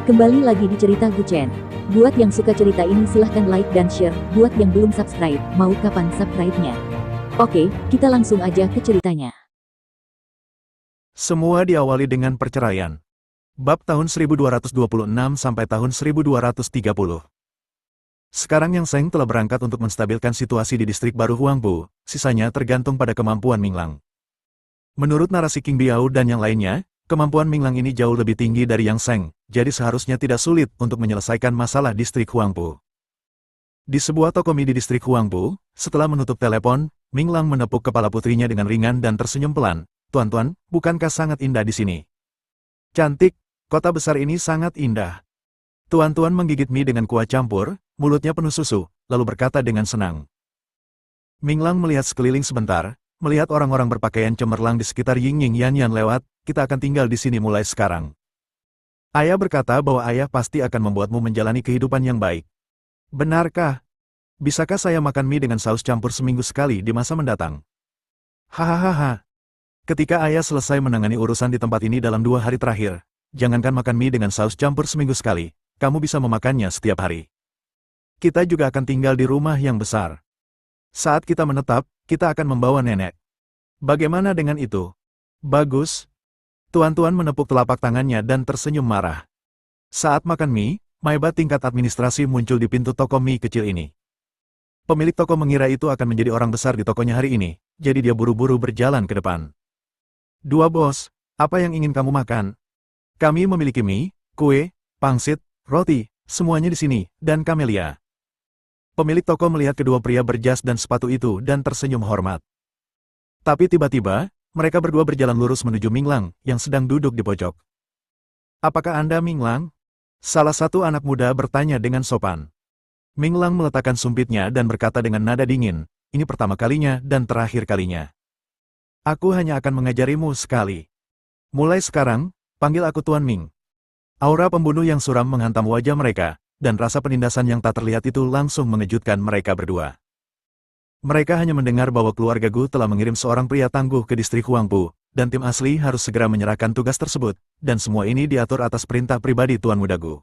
Kembali lagi di cerita Guchen. Buat yang suka cerita ini silahkan like dan share. Buat yang belum subscribe, mau kapan subscribe-nya? Oke, kita langsung aja ke ceritanya. Semua diawali dengan perceraian. Bab tahun 1226 sampai tahun 1230. Sekarang Yang Seng telah berangkat untuk menstabilkan situasi di distrik baru Huangpu, sisanya tergantung pada kemampuan Minglang. Menurut narasi King Biao dan yang lainnya, kemampuan Minglang ini jauh lebih tinggi dari Yang Seng, jadi seharusnya tidak sulit untuk menyelesaikan masalah distrik Huangpu. Di sebuah toko mie di distrik Huangpu, setelah menutup telepon, Minglang menepuk kepala putrinya dengan ringan dan tersenyum pelan. Tuan-tuan, bukankah sangat indah di sini? Cantik, kota besar ini sangat indah. Tuan-tuan menggigit mie dengan kuah campur, mulutnya penuh susu, lalu berkata dengan senang. Minglang melihat sekeliling sebentar, melihat orang-orang berpakaian cemerlang di sekitar Ying Ying Yan Yan lewat, kita akan tinggal di sini mulai sekarang. Ayah berkata bahwa ayah pasti akan membuatmu menjalani kehidupan yang baik. Benarkah? Bisakah saya makan mie dengan saus campur seminggu sekali di masa mendatang? Hahaha. Ketika ayah selesai menangani urusan di tempat ini dalam 2 hari terakhir, jangankan makan mie dengan saus campur seminggu sekali, kamu bisa memakannya setiap hari. Kita juga akan tinggal di rumah yang besar. Saat kita menetap, kita akan membawa nenek. Bagaimana dengan itu? Bagus. Tuan-tuan menepuk telapak tangannya dan tersenyum marah. Saat makan mie, Maiba tingkat administrasi muncul di pintu toko mie kecil ini. Pemilik toko mengira itu akan menjadi orang besar di tokonya hari ini, jadi dia buru-buru berjalan ke depan. Dua bos, apa yang ingin kamu makan? Kami memiliki mie, kue, pangsit, roti, semuanya di sini, dan Kamelia. Pemilik toko melihat kedua pria berjas dan sepatu itu dan tersenyum hormat. Tapi tiba-tiba, mereka berdua berjalan lurus menuju Minglang, yang sedang duduk di pojok. Apakah Anda Minglang? Salah satu anak muda bertanya dengan sopan. Minglang meletakkan sumpitnya dan berkata dengan nada dingin, ini pertama kalinya dan terakhir kalinya. Aku hanya akan mengajarimu sekali. Mulai sekarang, panggil aku Tuan Ming. Aura pembunuh yang suram menghantam wajah mereka, dan rasa penindasan yang tak terlihat itu langsung mengejutkan mereka berdua. Mereka hanya mendengar bahwa keluarga Gu telah mengirim seorang pria tangguh ke distrik Huangpu, dan tim asli harus segera menyerahkan tugas tersebut, dan semua ini diatur atas perintah pribadi Tuan Muda Gu.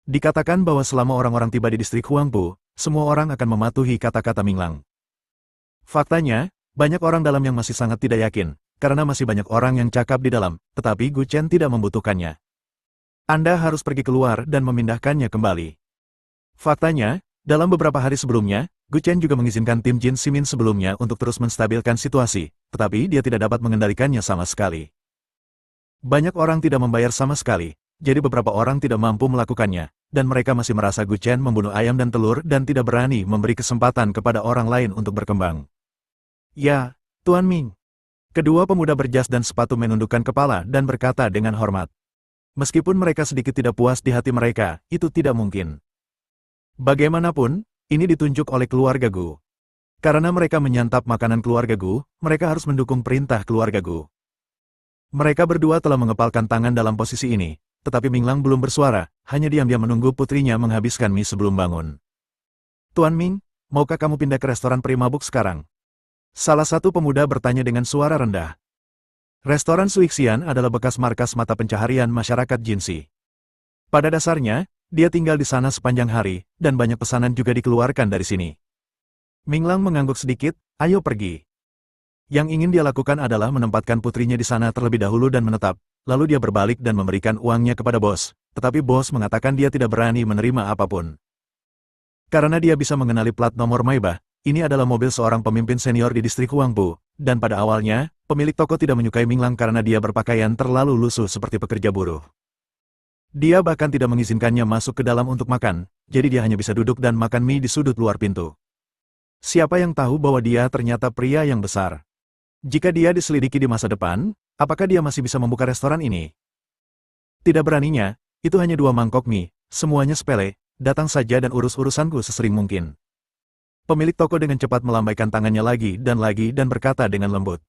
Dikatakan bahwa selama orang-orang tiba di distrik Huangpu, semua orang akan mematuhi kata-kata Minglang. Faktanya, banyak orang dalam yang masih sangat tidak yakin, karena masih banyak orang yang cakap di dalam, tetapi Gu Chen tidak membutuhkannya. Anda harus pergi keluar dan memindahkannya kembali. Faktanya, dalam beberapa hari sebelumnya, Gu Chen juga mengizinkan tim Jin Simin sebelumnya untuk terus menstabilkan situasi, tetapi dia tidak dapat mengendalikannya sama sekali. Banyak orang tidak membayar sama sekali, jadi beberapa orang tidak mampu melakukannya, dan mereka masih merasa Gu Chen membunuh ayam dan telur dan tidak berani memberi kesempatan kepada orang lain untuk berkembang. Ya, Tuan Ming. Kedua pemuda berjas dan sepatu menundukkan kepala dan berkata dengan hormat. Meskipun mereka sedikit tidak puas di hati mereka, itu tidak mungkin. Bagaimanapun, ini ditunjuk oleh keluarga Gu. Karena mereka menyantap makanan keluarga Gu, mereka harus mendukung perintah keluarga Gu. Mereka berdua telah mengepalkan tangan dalam posisi ini, tetapi Minglang belum bersuara, hanya diam-diam menunggu putrinya menghabiskan mie sebelum bangun. Tuan Ming, maukah kamu pindah ke restoran Primabuk sekarang? Salah satu pemuda bertanya dengan suara rendah. Restoran Suixian adalah bekas markas mata pencaharian masyarakat Jinsi. Pada dasarnya, dia tinggal di sana sepanjang hari, dan banyak pesanan juga dikeluarkan dari sini. Minglang mengangguk sedikit, ayo pergi. Yang ingin dia lakukan adalah menempatkan putrinya di sana terlebih dahulu dan menetap, lalu dia berbalik dan memberikan uangnya kepada bos, tetapi bos mengatakan dia tidak berani menerima apapun. Karena dia bisa mengenali plat nomor Maibah, ini adalah mobil seorang pemimpin senior di distrik Huangpu, dan pada awalnya, pemilik toko tidak menyukai Minglang karena dia berpakaian terlalu lusuh seperti pekerja buruh. Dia bahkan tidak mengizinkannya masuk ke dalam untuk makan, jadi dia hanya bisa duduk dan makan mie di sudut luar pintu. Siapa yang tahu bahwa dia ternyata pria yang besar? Jika dia diselidiki di masa depan, apakah dia masih bisa membuka restoran ini? Tidak beraninya, itu hanya 2 mangkok mie, semuanya sepele, datang saja dan urus urusanku sesering mungkin. Pemilik toko dengan cepat melambaikan tangannya lagi dan berkata dengan lembut.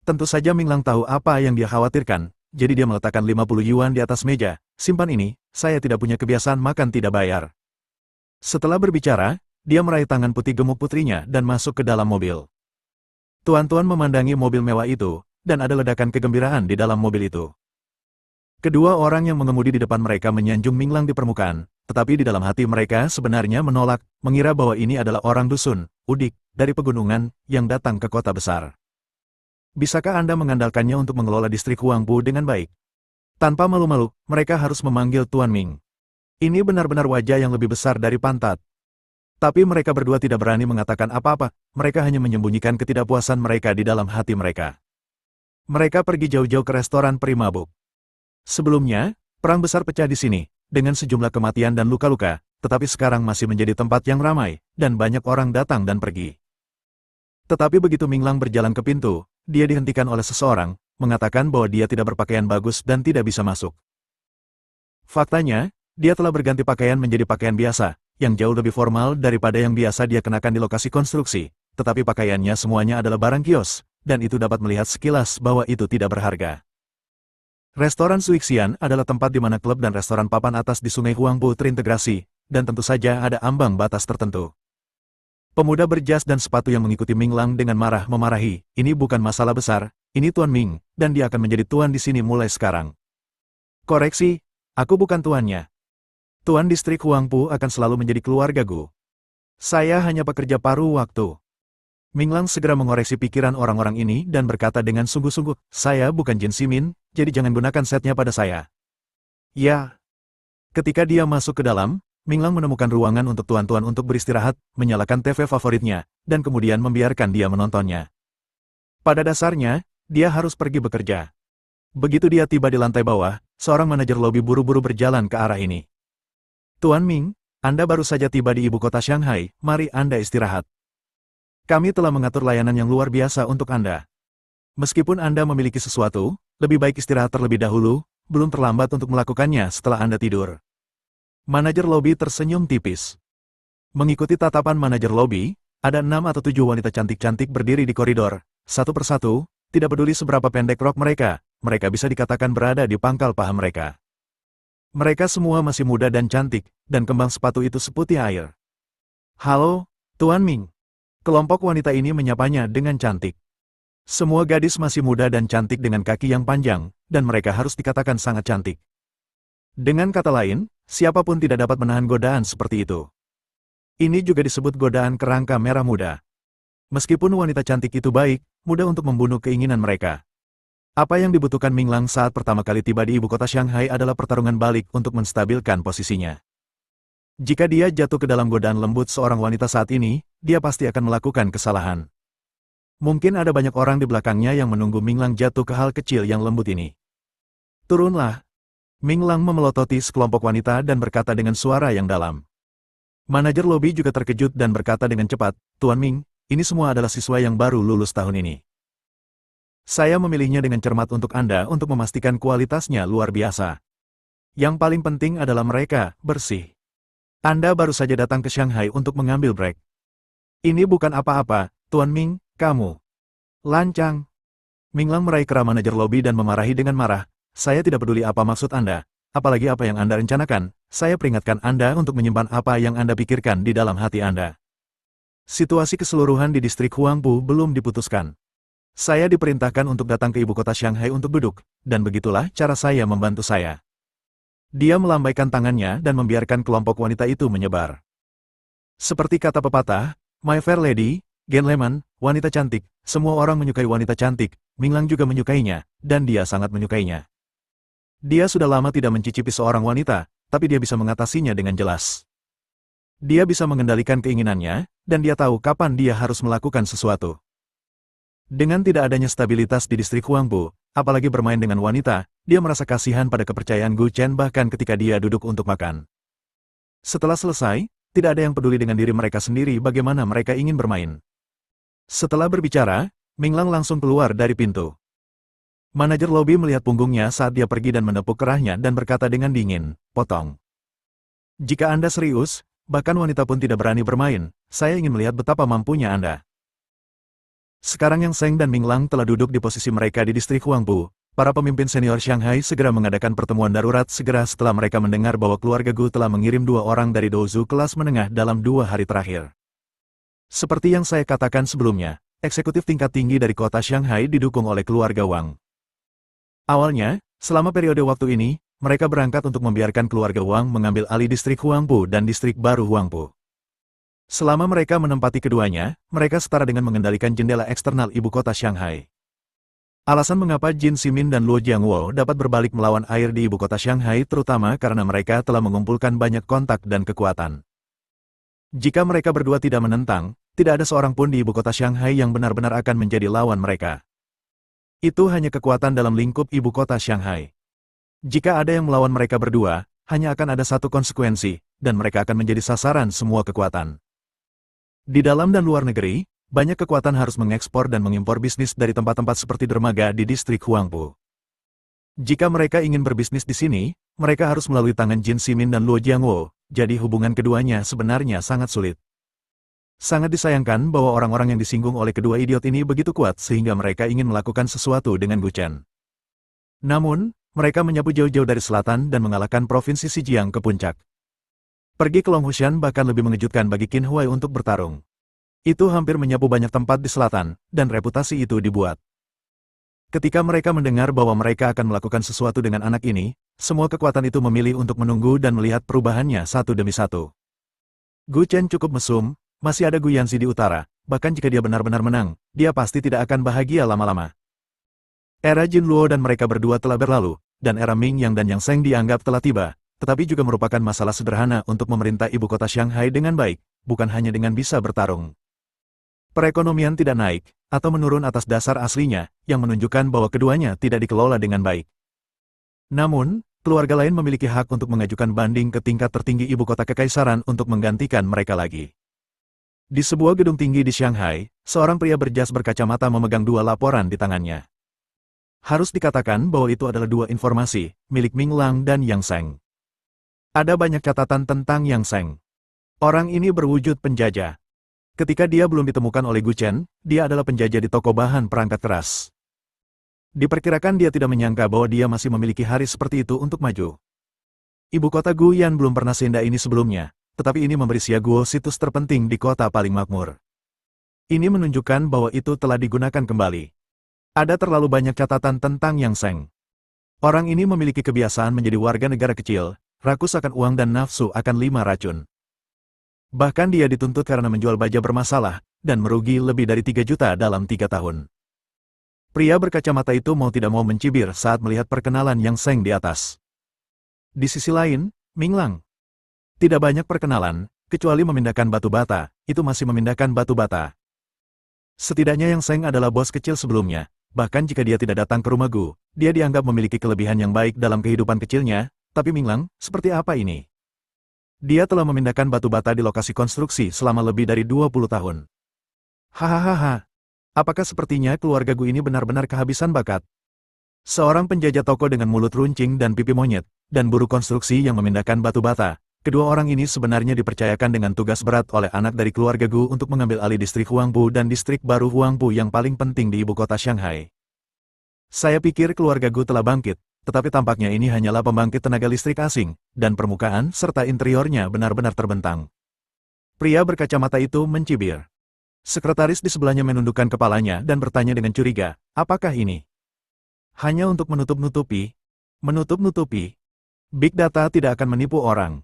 Tentu saja Minglang tahu apa yang dia khawatirkan, jadi dia meletakkan 50 yuan di atas meja, simpan ini, saya tidak punya kebiasaan makan tidak bayar. Setelah berbicara, dia meraih tangan putih gemuk putrinya dan masuk ke dalam mobil. Tuan-tuan memandangi mobil mewah itu, dan ada ledakan kegembiraan di dalam mobil itu. Kedua orang yang mengemudi di depan mereka menyanjung Minglang di permukaan, tetapi di dalam hati mereka sebenarnya menolak, mengira bahwa ini adalah orang dusun, udik, dari pegunungan, yang datang ke kota besar. Bisakah Anda mengandalkannya untuk mengelola distrik Huangpu dengan baik? Tanpa malu-malu, mereka harus memanggil Tuan Ming. Ini benar-benar wajah yang lebih besar dari pantat. Tapi mereka berdua tidak berani mengatakan apa-apa, mereka hanya menyembunyikan ketidakpuasan mereka di dalam hati mereka. Mereka pergi jauh-jauh ke restoran Primabuk. Sebelumnya, perang besar pecah di sini, dengan sejumlah kematian dan luka-luka, tetapi sekarang masih menjadi tempat yang ramai, dan banyak orang datang dan pergi. Tetapi begitu Minglang berjalan ke pintu, dia dihentikan oleh seseorang, mengatakan bahwa dia tidak berpakaian bagus dan tidak bisa masuk. Faktanya, dia telah berganti pakaian menjadi pakaian biasa, yang jauh lebih formal daripada yang biasa dia kenakan di lokasi konstruksi, tetapi pakaiannya semuanya adalah barang kios, dan itu dapat melihat sekilas bahwa itu tidak berharga. Restoran Suixian adalah tempat di mana klub dan restoran papan atas di Sungai Huangpu terintegrasi, dan tentu saja ada ambang batas tertentu. Pemuda berjas dan sepatu yang mengikuti Minglang dengan marah memarahi, ini bukan masalah besar, ini Tuan Ming, dan dia akan menjadi tuan di sini mulai sekarang. Koreksi, aku bukan tuannya. Tuan distrik Huangpu akan selalu menjadi keluargaku. Saya hanya pekerja paruh waktu. Minglang segera mengoreksi pikiran orang-orang ini dan berkata dengan sungguh-sungguh, saya bukan Jin Simin, jadi jangan gunakan setnya pada saya. Ya. Ketika dia masuk ke dalam, Minglang menemukan ruangan untuk tuan-tuan untuk beristirahat, menyalakan TV favoritnya, dan kemudian membiarkan dia menontonnya. Pada dasarnya, dia harus pergi bekerja. Begitu dia tiba di lantai bawah, seorang manajer lobi buru-buru berjalan ke arah ini. Tuan Ming, Anda baru saja tiba di ibu kota Shanghai, mari Anda istirahat. Kami telah mengatur layanan yang luar biasa untuk Anda. Meskipun Anda memiliki sesuatu, lebih baik istirahat terlebih dahulu, belum terlambat untuk melakukannya setelah Anda tidur. Manajer lobi tersenyum tipis. Mengikuti tatapan manajer lobi, ada 6 atau 7 wanita cantik-cantik berdiri di koridor, satu persatu, tidak peduli seberapa pendek rok mereka bisa dikatakan berada di pangkal paha mereka. Mereka semua masih muda dan cantik, dan kembang sepatu itu seputih air. Halo, Tuan Ming. Kelompok wanita ini menyapanya dengan cantik. Semua gadis masih muda dan cantik dengan kaki yang panjang, dan mereka harus dikatakan sangat cantik. Dengan kata lain, siapapun tidak dapat menahan godaan seperti itu. Ini juga disebut godaan kerangka merah muda. Meskipun wanita cantik itu baik, mudah untuk membunuh keinginan mereka. Apa yang dibutuhkan Minglang saat pertama kali tiba di ibu kota Shanghai adalah pertarungan balik untuk menstabilkan posisinya. Jika dia jatuh ke dalam godaan lembut seorang wanita saat ini, dia pasti akan melakukan kesalahan. Mungkin ada banyak orang di belakangnya yang menunggu Minglang jatuh ke hal kecil yang lembut ini. Turunlah. Minglang memelototi sekelompok wanita dan berkata dengan suara yang dalam. Manajer lobi juga terkejut dan berkata dengan cepat, Tuan Ming, ini semua adalah siswa yang baru lulus tahun ini. Saya memilihnya dengan cermat untuk Anda untuk memastikan kualitasnya luar biasa. Yang paling penting adalah mereka bersih. Anda baru saja datang ke Shanghai untuk mengambil break. Ini bukan apa-apa, Tuan Ming, kamu. Lancang. Minglang meraih kera manajer lobi dan memarahi dengan marah. Saya tidak peduli apa maksud Anda, apalagi apa yang Anda rencanakan, saya peringatkan Anda untuk menyimpan apa yang Anda pikirkan di dalam hati Anda. Situasi keseluruhan di distrik Huangpu belum diputuskan. Saya diperintahkan untuk datang ke ibu kota Shanghai untuk duduk, dan begitulah cara saya membantu saya. Dia melambaikan tangannya dan membiarkan kelompok wanita itu menyebar. Seperti kata pepatah, My Fair Lady, gentleman, wanita cantik, semua orang menyukai wanita cantik, Minglang juga menyukainya, dan dia sangat menyukainya. Dia sudah lama tidak mencicipi seorang wanita, tapi dia bisa mengatasinya dengan jelas. Dia bisa mengendalikan keinginannya, dan dia tahu kapan dia harus melakukan sesuatu. Dengan tidak adanya stabilitas di distrik Huangpu, apalagi bermain dengan wanita, dia merasa kasihan pada kepercayaan Gu Chen bahkan ketika dia duduk untuk makan. Setelah selesai, tidak ada yang peduli dengan diri mereka sendiri bagaimana mereka ingin bermain. Setelah berbicara, Minglang langsung keluar dari pintu. Manajer lobi melihat punggungnya saat dia pergi dan menepuk kerahnya dan berkata dengan dingin, potong. Jika Anda serius, bahkan wanita pun tidak berani bermain, saya ingin melihat betapa mampunya Anda. Sekarang Yang Seng dan Minglang telah duduk di posisi mereka di distrik Huangpu. Para pemimpin senior Shanghai segera mengadakan pertemuan darurat segera setelah mereka mendengar bahwa keluarga Gu telah mengirim 2 orang dari Dozu kelas menengah dalam 2 hari terakhir. Seperti yang saya katakan sebelumnya, eksekutif tingkat tinggi dari kota Shanghai didukung oleh keluarga Wang. Awalnya, Selama periode waktu ini, mereka berangkat untuk membiarkan keluarga Huang mengambil alih distrik Huangpu dan distrik baru Huangpu. Selama mereka menempati keduanya, mereka setara dengan mengendalikan jendela eksternal ibu kota Shanghai. Alasan mengapa Jin Ximin dan Luo Jiangwo dapat berbalik melawan air di ibu kota Shanghai terutama karena mereka telah mengumpulkan banyak kontak dan kekuatan. Jika mereka berdua tidak menentang, tidak ada seorang pun di ibu kota Shanghai yang benar-benar akan menjadi lawan mereka. Itu hanya kekuatan dalam lingkup ibu kota Shanghai. Jika ada yang melawan mereka berdua, hanya akan ada satu konsekuensi, dan mereka akan menjadi sasaran semua kekuatan. Di dalam dan luar negeri, banyak kekuatan harus mengekspor dan mengimpor bisnis dari tempat-tempat seperti dermaga di distrik Huangpu. Jika mereka ingin berbisnis di sini, mereka harus melalui tangan Jin Ximin dan Luo Jiangwo, jadi hubungan keduanya sebenarnya sangat sulit. Sangat disayangkan bahwa orang-orang yang disinggung oleh kedua idiot ini begitu kuat sehingga mereka ingin melakukan sesuatu dengan Gu Chen. Namun, mereka menyapu jauh-jauh dari selatan dan mengalahkan provinsi Xinjiang ke puncak. Pergi ke Longhushan bahkan lebih mengejutkan bagi Qin Huai untuk bertarung. Itu hampir menyapu banyak tempat di selatan, dan reputasi itu dibuat. Ketika mereka mendengar bahwa mereka akan melakukan sesuatu dengan anak ini, semua kekuatan itu memilih untuk menunggu dan melihat perubahannya satu demi satu. Gu Chen cukup mesum. Masih ada Gu Yanxi di utara, bahkan jika dia benar-benar menang, dia pasti tidak akan bahagia lama-lama. Era Jin Luo dan mereka berdua telah berlalu, dan era Ming Yang dan Yang Zheng dianggap telah tiba, tetapi juga merupakan masalah sederhana untuk memerintah ibu kota Shanghai dengan baik, bukan hanya dengan bisa bertarung. Perekonomian tidak naik, atau menurun atas dasar aslinya, yang menunjukkan bahwa keduanya tidak dikelola dengan baik. Namun, keluarga lain memiliki hak untuk mengajukan banding ke tingkat tertinggi ibu kota kekaisaran untuk menggantikan mereka lagi. Di sebuah gedung tinggi di Shanghai, seorang pria berjas berkacamata memegang dua laporan di tangannya. Harus dikatakan bahwa itu adalah dua informasi, milik Ming Lang dan Yang Zheng. Ada banyak catatan tentang Yang Zheng. Orang ini berwujud penjajah. Ketika dia belum ditemukan oleh Gu Chen, dia adalah penjajah di toko bahan perangkat keras. Diperkirakan dia tidak menyangka bahwa dia masih memiliki hari seperti itu untuk maju. Ibu kota Guyan belum pernah seindah ini sebelumnya. Tetapi ini memberi Xiaguo situs terpenting di kota paling makmur. Ini menunjukkan bahwa itu telah digunakan kembali. Ada terlalu banyak catatan tentang Yang Zheng. Orang ini memiliki kebiasaan menjadi warga negara kecil, rakus akan uang dan nafsu akan 5 racun. Bahkan dia dituntut karena menjual baja bermasalah, dan merugi lebih dari 3 juta dalam 3 tahun. Pria berkacamata itu mau tidak mau mencibir saat melihat perkenalan Yang Zheng di atas. Di sisi lain, Ming Lang. Tidak banyak perkenalan, kecuali memindahkan batu bata, itu masih memindahkan batu bata. Setidaknya Yang Zheng adalah bos kecil sebelumnya, bahkan jika dia tidak datang ke rumah Gu, dia dianggap memiliki kelebihan yang baik dalam kehidupan kecilnya, tapi Ming Lang, seperti apa ini? Dia telah memindahkan batu bata di lokasi konstruksi selama lebih dari 20 tahun. Hahaha, apakah sepertinya keluarga Gu ini benar-benar kehabisan bakat? Seorang penjajah toko dengan mulut runcing dan pipi monyet, dan buruh konstruksi yang memindahkan batu bata. Kedua orang ini sebenarnya dipercayakan dengan tugas berat oleh anak dari keluarga Gu untuk mengambil alih distrik Huangpu dan distrik baru Huangpu yang paling penting di ibu kota Shanghai. Saya pikir keluarga Gu telah bangkit, tetapi tampaknya ini hanyalah pembangkit tenaga listrik asing, dan permukaan serta interiornya benar-benar terbentang. Pria berkacamata itu mencibir. Sekretaris di sebelahnya menundukkan kepalanya dan bertanya dengan curiga, apakah ini? Hanya untuk menutup-nutupi? Menutup-nutupi? Big Data tidak akan menipu orang.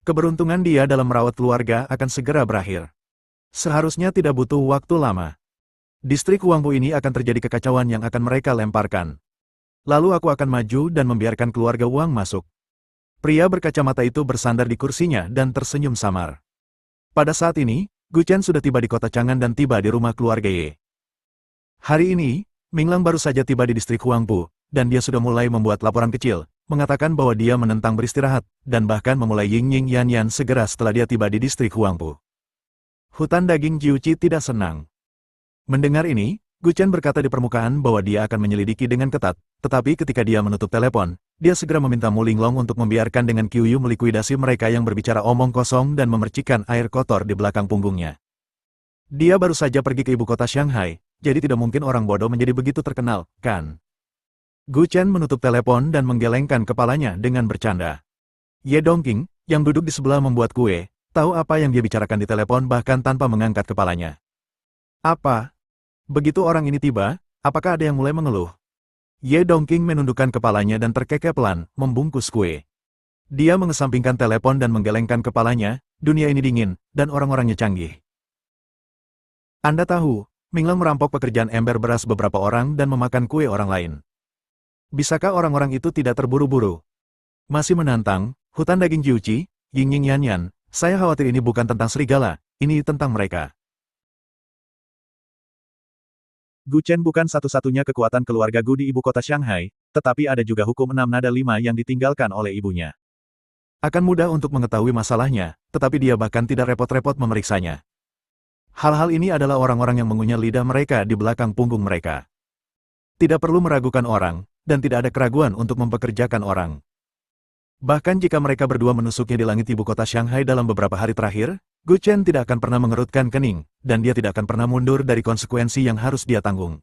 Keberuntungan dia dalam merawat keluarga akan segera berakhir. Seharusnya tidak butuh waktu lama. Distrik Huangpu ini akan terjadi kekacauan yang akan mereka lemparkan. Lalu aku akan maju dan membiarkan keluarga Wang masuk. Pria berkacamata itu bersandar di kursinya dan tersenyum samar. Pada saat ini, Gu Chen sudah tiba di kota Chang'an dan tiba di rumah keluarga Ye. Hari ini, Ming Lang baru saja tiba di distrik Huangpu, dan dia sudah mulai membuat laporan kecil, mengatakan bahwa dia menentang beristirahat, dan bahkan memulai Ying Yan Yan segera setelah dia tiba di distrik Huangpu. Hutan daging Jiuqi tidak senang. Mendengar ini, Gu Chen berkata di permukaan bahwa dia akan menyelidiki dengan ketat, tetapi ketika dia menutup telepon, dia segera meminta Mu Linglong untuk membiarkan dengan Qiu Yu melikuidasi mereka yang berbicara omong kosong dan memercikkan air kotor di belakang punggungnya. Dia baru saja pergi ke ibu kota Shanghai, jadi tidak mungkin orang bodoh menjadi begitu terkenal, kan? Gu Chen menutup telepon dan menggelengkan kepalanya dengan bercanda. Ye Dongqing, yang duduk di sebelah membuat kue, tahu apa yang dia bicarakan di telepon bahkan tanpa mengangkat kepalanya. Apa? Begitu orang ini tiba, apakah ada yang mulai mengeluh? Ye Dongqing menundukkan kepalanya dan terkekeh pelan, membungkus kue. Dia mengesampingkan telepon dan menggelengkan kepalanya, dunia ini dingin, dan orang-orangnya canggih. Anda tahu, Minglang merampok pekerjaan ember beras beberapa orang dan memakan kue orang lain. Bisakah orang-orang itu tidak terburu-buru? Masih menantang, hutan daging Jiuqi, Ying Ying Yan Yan, saya khawatir ini bukan tentang serigala, ini tentang mereka. Gu Chen bukan satu-satunya kekuatan keluarga Gu di ibu kota Shanghai, tetapi ada juga hukum 6 nada 5 yang ditinggalkan oleh ibunya. Akan mudah untuk mengetahui masalahnya, tetapi dia bahkan tidak repot-repot memeriksanya. Hal-hal ini adalah orang-orang yang mengunyah lidah mereka di belakang punggung mereka. Tidak perlu meragukan orang, dan tidak ada keraguan untuk mempekerjakan orang. Bahkan jika mereka berdua menusuknya di langit ibu kota Shanghai dalam beberapa hari terakhir, Gu Chen tidak akan pernah mengerutkan kening, dan dia tidak akan pernah mundur dari konsekuensi yang harus dia tanggung.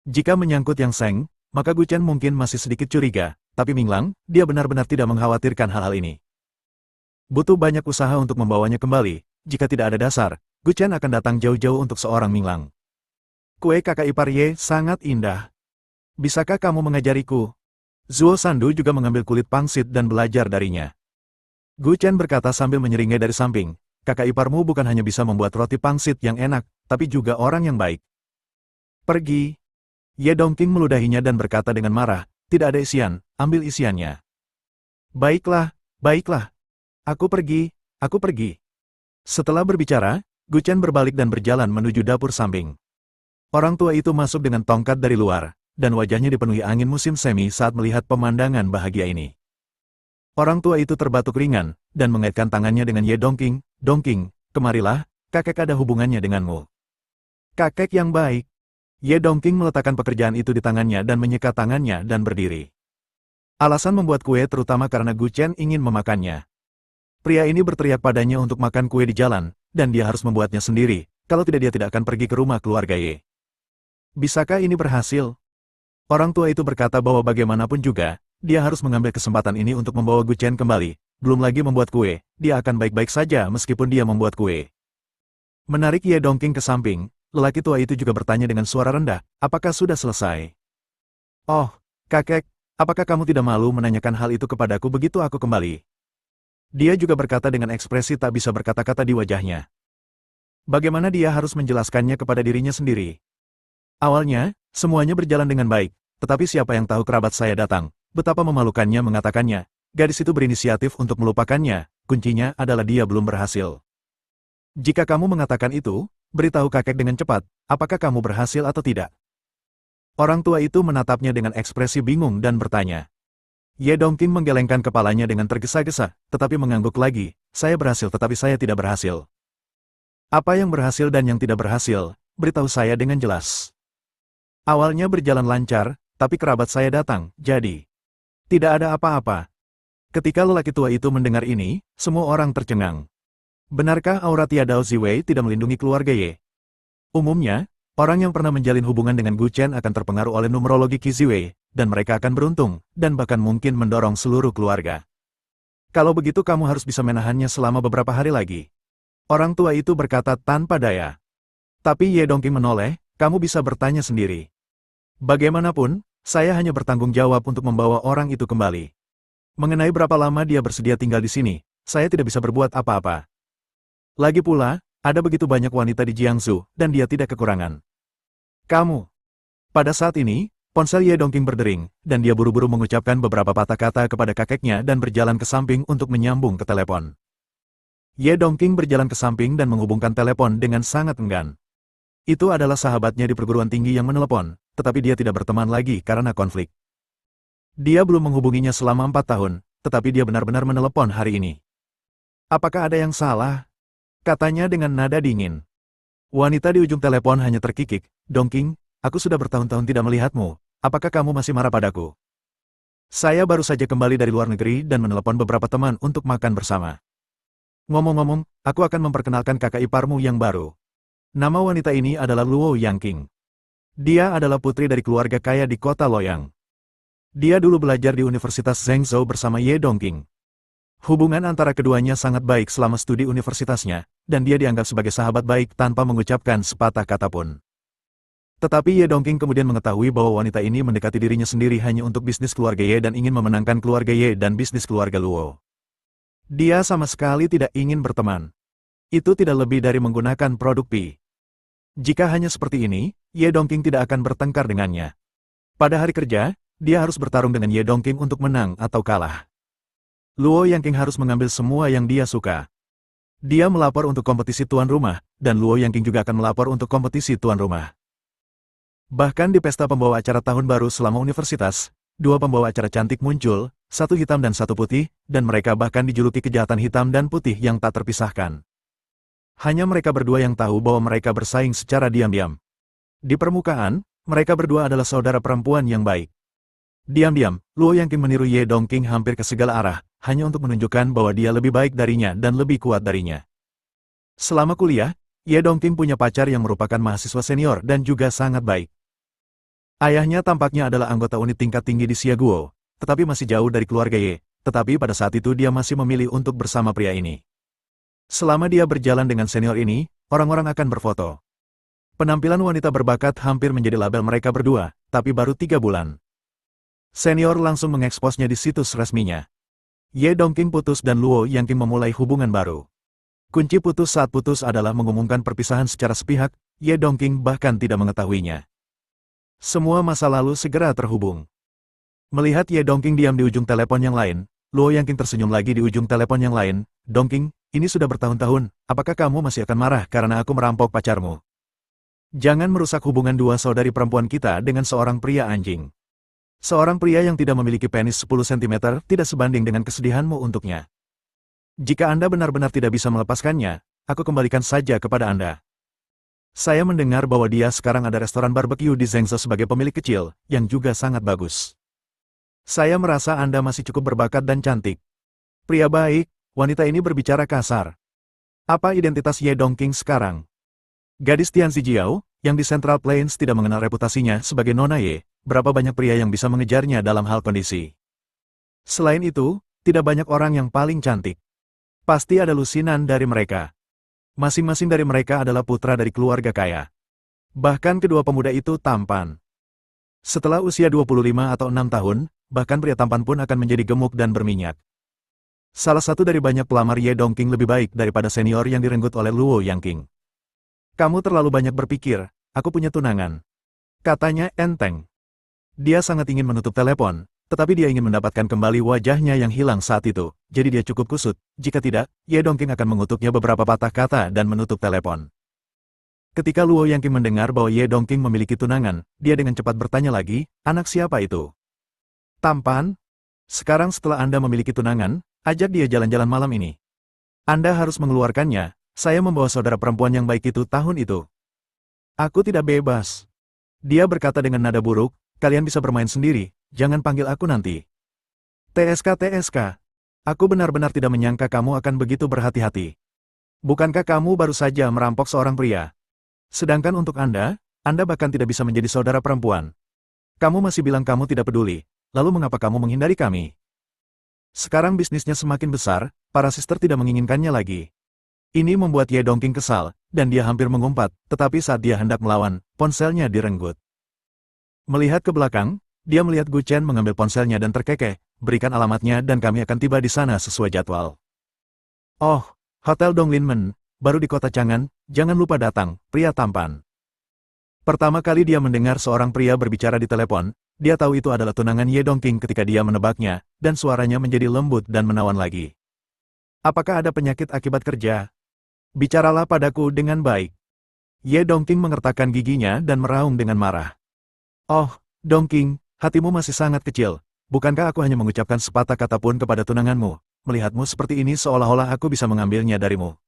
Jika menyangkut Yang Seng, maka Gu Chen mungkin masih sedikit curiga, tapi Minglang, dia benar-benar tidak mengkhawatirkan hal-hal ini. Butuh banyak usaha untuk membawanya kembali, jika tidak ada dasar, Gu Chen akan datang jauh-jauh untuk seorang Minglang. Kue kakak ipar Ye sangat indah. Bisakah kamu mengajariku? Zuo Sandu juga mengambil kulit pangsit dan belajar darinya. Gu Chen berkata sambil menyeringai dari samping, kakak iparmu bukan hanya bisa membuat roti pangsit yang enak, tapi juga orang yang baik. Pergi. Ye Dongqing meludahinya dan berkata dengan marah, tidak ada isian, ambil isiannya. Baiklah, baiklah. Aku pergi, aku pergi. Setelah berbicara, Gu Chen berbalik dan berjalan menuju dapur samping. Orang tua itu masuk dengan tongkat dari luar, dan wajahnya dipenuhi angin musim semi saat melihat pemandangan bahagia ini. Orang tua itu terbatuk ringan, dan mengaitkan tangannya dengan Ye Dongqing. Dongqing, kemarilah, kakek ada hubungannya denganmu. Kakek yang baik. Ye Dongqing meletakkan pekerjaan itu di tangannya dan menyekat tangannya dan berdiri. Alasan membuat kue terutama karena Gu Chen ingin memakannya. Pria ini berteriak padanya untuk makan kue di jalan, dan dia harus membuatnya sendiri, kalau tidak dia tidak akan pergi ke rumah keluarga Ye. Bisakah ini berhasil? Orang tua itu berkata bahwa bagaimanapun juga, dia harus mengambil kesempatan ini untuk membawa Gu Chen kembali, belum lagi membuat kue, dia akan baik-baik saja meskipun dia membuat kue. Menarik Ye Dongqing ke samping, lelaki tua itu juga bertanya dengan suara rendah, apakah sudah selesai? Oh, kakek, apakah kamu tidak malu menanyakan hal itu kepadaku begitu aku kembali? Dia juga berkata dengan ekspresi tak bisa berkata-kata di wajahnya. Bagaimana dia harus menjelaskannya kepada dirinya sendiri? Awalnya, semuanya berjalan dengan baik, tetapi siapa yang tahu kerabat saya datang, betapa memalukannya mengatakannya, gadis itu berinisiatif untuk melupakannya, kuncinya adalah dia belum berhasil. Jika kamu mengatakan itu, beritahu kakek dengan cepat, apakah kamu berhasil atau tidak? Orang tua itu menatapnya dengan ekspresi bingung dan bertanya. Ye Dongqing menggelengkan kepalanya dengan tergesa-gesa, tetapi mengangguk lagi, saya berhasil tetapi saya tidak berhasil. Apa yang berhasil dan yang tidak berhasil, beritahu saya dengan jelas. Awalnya berjalan lancar, tapi kerabat saya datang, jadi tidak ada apa-apa. Ketika lelaki tua itu mendengar ini, semua orang tercengang. Benarkah aura Tiadao Ziwei tidak melindungi keluarga Ye? Umumnya, orang yang pernah menjalin hubungan dengan Gu Chen akan terpengaruh oleh numerologi Qi Ziwei, dan mereka akan beruntung, dan bahkan mungkin mendorong seluruh keluarga. Kalau begitu kamu harus bisa menahannya selama beberapa hari lagi. Orang tua itu berkata tanpa daya. Tapi Ye Dongqing menoleh, kamu bisa bertanya sendiri. Bagaimanapun, saya hanya bertanggung jawab untuk membawa orang itu kembali. Mengenai berapa lama dia bersedia tinggal di sini, saya tidak bisa berbuat apa-apa. Lagi pula, ada begitu banyak wanita di Jiangsu, dan dia tidak kekurangan. Kamu. Pada saat ini, ponsel Ye Dongqing berdering, dan dia buru-buru mengucapkan beberapa patah kata kepada kakeknya dan berjalan ke samping untuk menyambung ke telepon. Ye Dongqing berjalan ke samping dan menghubungkan telepon dengan sangat enggan. Itu adalah sahabatnya di perguruan tinggi yang menelepon, tetapi dia tidak berteman lagi karena konflik. Dia belum menghubunginya selama 4 tahun, tetapi dia benar-benar menelepon hari ini. Apakah ada yang salah? Katanya dengan nada dingin. Wanita di ujung telepon hanya terkikik, Dongqing, aku sudah bertahun-tahun tidak melihatmu, apakah kamu masih marah padaku? Saya baru saja kembali dari luar negeri dan menelepon beberapa teman untuk makan bersama. Ngomong-ngomong, aku akan memperkenalkan kakak iparmu yang baru. Nama wanita ini adalah Luo Yangqing. Dia adalah putri dari keluarga kaya di kota Loyang. Dia dulu belajar di Universitas Zhengzhou bersama Ye Dongqing. Hubungan antara keduanya sangat baik selama studi universitasnya, dan dia dianggap sebagai sahabat baik tanpa mengucapkan sepatah kata pun. Tetapi Ye Dongqing kemudian mengetahui bahwa wanita ini mendekati dirinya sendiri hanya untuk bisnis keluarga Ye dan ingin memenangkan keluarga Ye dan bisnis keluarga Luo. Dia sama sekali tidak ingin berteman. Itu tidak lebih dari menggunakan produk Pi. Jika hanya seperti ini, Ye Dongqing tidak akan bertengkar dengannya. Pada hari kerja, dia harus bertarung dengan Ye Dongqing untuk menang atau kalah. Luo Yangqing harus mengambil semua yang dia suka. Dia melapor untuk kompetisi tuan rumah, dan Luo Yangqing juga akan melapor untuk kompetisi tuan rumah. Bahkan di pesta pembawa acara tahun baru selama universitas, dua pembawa acara cantik muncul, satu hitam dan satu putih, dan mereka bahkan dijuluki kejahatan hitam dan putih yang tak terpisahkan. Hanya mereka berdua yang tahu bahwa mereka bersaing secara diam-diam. Di permukaan, mereka berdua adalah saudara perempuan yang baik. Diam-diam, Luo Yangqing meniru Ye Dongqing hampir ke segala arah, hanya untuk menunjukkan bahwa dia lebih baik darinya dan lebih kuat darinya. Selama kuliah, Ye Dongqing punya pacar yang merupakan mahasiswa senior dan juga sangat baik. Ayahnya tampaknya adalah anggota unit tingkat tinggi di Xiaguo, tetapi masih jauh dari keluarga Ye, tetapi pada saat itu dia masih memilih untuk bersama pria ini. Selama dia berjalan dengan senior ini, orang-orang akan berfoto. Penampilan wanita berbakat hampir menjadi label mereka berdua, tapi baru 3 bulan. Senior langsung mengeksposnya di situs resminya. Ye Dongqing putus dan Luo Yangqing memulai hubungan baru. Kunci putus saat putus adalah mengumumkan perpisahan secara sepihak, Ye Dongqing bahkan tidak mengetahuinya. Semua masa lalu segera terhubung. Melihat Ye Dongqing diam di ujung telepon yang lain, Luo Yangqing tersenyum lagi di ujung telepon yang lain. Dongqing, ini sudah bertahun-tahun, apakah kamu masih akan marah karena aku merampok pacarmu? Jangan merusak hubungan dua saudari perempuan kita dengan seorang pria anjing. Seorang pria yang tidak memiliki penis 10 cm tidak sebanding dengan kesedihanmu untuknya. Jika Anda benar-benar tidak bisa melepaskannya, aku kembalikan saja kepada Anda. Saya mendengar bahwa dia sekarang ada restoran barbecue di Zhengzhou sebagai pemilik kecil, yang juga sangat bagus. Saya merasa Anda masih cukup berbakat dan cantik. Pria baik, wanita ini berbicara kasar. Apa identitas Ye Dongqing sekarang? Gadis Tianzi Jiao, yang di Central Plains tidak mengenal reputasinya sebagai Nona Ye, berapa banyak pria yang bisa mengejarnya dalam hal kondisi. Selain itu, tidak banyak orang yang paling cantik. Pasti ada lusinan dari mereka. Masing-masing dari mereka adalah putra dari keluarga kaya. Bahkan kedua pemuda itu tampan. Setelah usia 25 atau 6 tahun, bahkan pria tampan pun akan menjadi gemuk dan berminyak. Salah satu dari banyak pelamar Ye Dongqing lebih baik daripada senior yang direnggut oleh Luo Yangqing. Kamu terlalu banyak berpikir, aku punya tunangan. Katanya enteng. Dia sangat ingin menutup telepon, tetapi dia ingin mendapatkan kembali wajahnya yang hilang saat itu, jadi dia cukup kusut. Jika tidak, Ye Dongqing akan mengutuknya beberapa patah kata dan menutup telepon. Ketika Luo Yangqing mendengar bahwa Ye Dongqing memiliki tunangan, dia dengan cepat bertanya lagi, anak siapa itu? Tampan? Sekarang setelah Anda memiliki tunangan, ajak dia jalan-jalan malam ini. Anda harus mengeluarkannya, saya membawa saudara perempuan yang baik itu tahun itu. Aku tidak bebas. Dia berkata dengan nada buruk, kalian bisa bermain sendiri, jangan panggil aku nanti. TSK. Aku benar-benar tidak menyangka kamu akan begitu berhati-hati. Bukankah kamu baru saja merampok seorang pria? Sedangkan untuk Anda bahkan tidak bisa menjadi saudara perempuan. Kamu masih bilang kamu tidak peduli, lalu mengapa kamu menghindari kami? Sekarang bisnisnya semakin besar, para sister tidak menginginkannya lagi. Ini membuat Ye Dongqing kesal, dan dia hampir mengumpat, tetapi saat dia hendak melawan, ponselnya direnggut. Melihat ke belakang, dia melihat Gu Chen mengambil ponselnya dan terkekeh, berikan alamatnya dan kami akan tiba di sana sesuai jadwal. Oh, Hotel Donglinmen, baru di kota Chang'an, jangan lupa datang, pria tampan. Pertama kali dia mendengar seorang pria berbicara di telepon, dia tahu itu adalah tunangan Ye Dongqing ketika dia menebaknya, dan suaranya menjadi lembut dan menawan lagi. Apakah ada penyakit akibat kerja? Bicaralah padaku dengan baik. Ye Dongqing mengertakkan giginya dan meraung dengan marah. Oh, Dongqing, hatimu masih sangat kecil. Bukankah aku hanya mengucapkan sepatah kata pun kepada tunanganmu? Melihatmu seperti ini seolah-olah aku bisa mengambilnya darimu.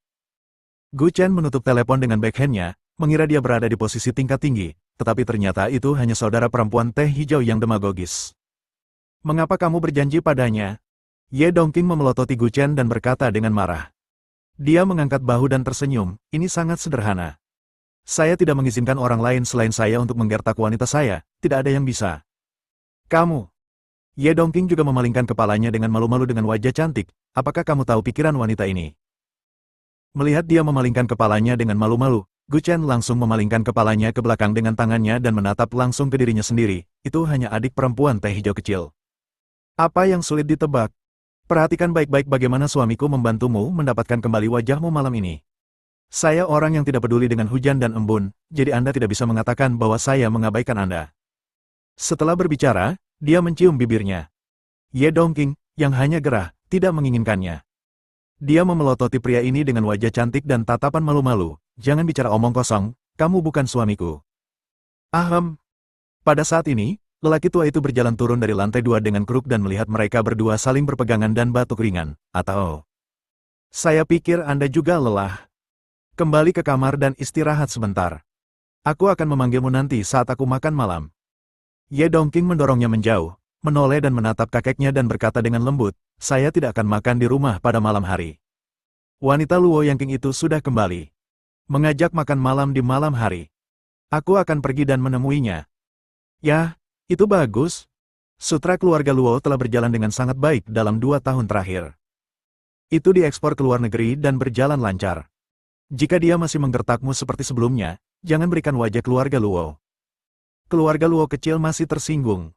Gu Chen menutup telepon dengan backhandnya, mengira dia berada di posisi tingkat tinggi, tetapi ternyata itu hanya saudara perempuan teh hijau yang demagogis. Mengapa kamu berjanji padanya? Ye Dongqing memelototi Gu Chen dan berkata dengan marah. Dia mengangkat bahu dan tersenyum, ini sangat sederhana. Saya tidak mengizinkan orang lain selain saya untuk menggertak wanita saya, tidak ada yang bisa. Kamu. Ye Dongqing juga memalingkan kepalanya dengan malu-malu dengan wajah cantik, apakah kamu tahu pikiran wanita ini? Melihat dia memalingkan kepalanya dengan malu-malu, Gu Chen langsung memalingkan kepalanya ke belakang dengan tangannya dan menatap langsung ke dirinya sendiri. Itu hanya adik perempuan teh hijau kecil. Apa yang sulit ditebak? Perhatikan baik-baik bagaimana suamiku membantumu mendapatkan kembali wajahmu malam ini. Saya orang yang tidak peduli dengan hujan dan embun, jadi Anda tidak bisa mengatakan bahwa saya mengabaikan Anda. Setelah berbicara, dia mencium bibirnya. Ye Dongqing, yang hanya gerah, tidak menginginkannya. Dia memelototi pria ini dengan wajah cantik dan tatapan malu-malu. Jangan bicara omong kosong, kamu bukan suamiku. Ahem. Pada saat ini, lelaki tua itu berjalan turun dari lantai 2 dengan kruk dan melihat mereka berdua saling berpegangan dan batuk ringan. Atau, saya pikir Anda juga lelah. Kembali ke kamar dan istirahat sebentar. Aku akan memanggilmu nanti saat aku makan malam. Ye Dongqing mendorongnya menjauh, menoleh dan menatap kakeknya dan berkata dengan lembut, saya tidak akan makan di rumah pada malam hari. Wanita Luo Yangqing itu sudah kembali. Mengajak makan malam di malam hari. Aku akan pergi dan menemuinya. Yah, itu bagus. Sutra keluarga Luo telah berjalan dengan sangat baik dalam 2 tahun terakhir. Itu diekspor ke luar negeri dan berjalan lancar. Jika dia masih menggertakmu seperti sebelumnya, jangan berikan wajah keluarga Luo. Keluarga Luo kecil masih tersinggung.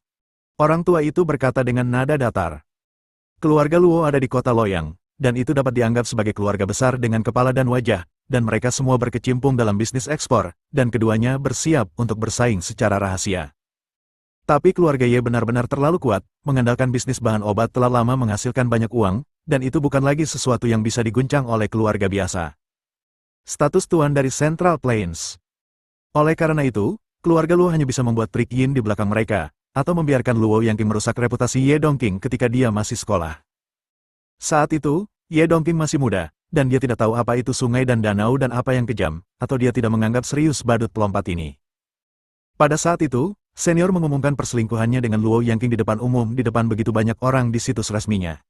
Orang tua itu berkata dengan nada datar. Keluarga Luo ada di kota Loyang, dan itu dapat dianggap sebagai keluarga besar dengan kepala dan wajah, dan mereka semua berkecimpung dalam bisnis ekspor, dan keduanya bersiap untuk bersaing secara rahasia. Tapi keluarga Ye benar-benar terlalu kuat, mengandalkan bisnis bahan obat telah lama menghasilkan banyak uang, dan itu bukan lagi sesuatu yang bisa diguncang oleh keluarga biasa. Status tuan dari Central Plains. Oleh karena itu, keluarga Luo hanya bisa membuat trik yin di belakang mereka, atau membiarkan Luo Yangqing merusak reputasi Ye Dongqing ketika dia masih sekolah. Saat itu, Ye Dongqing masih muda, dan dia tidak tahu apa itu sungai dan danau dan apa yang kejam, atau dia tidak menganggap serius badut pelompat ini. Pada saat itu, senior mengumumkan perselingkuhannya dengan Luo Yangqing di depan umum di depan begitu banyak orang di situs resminya.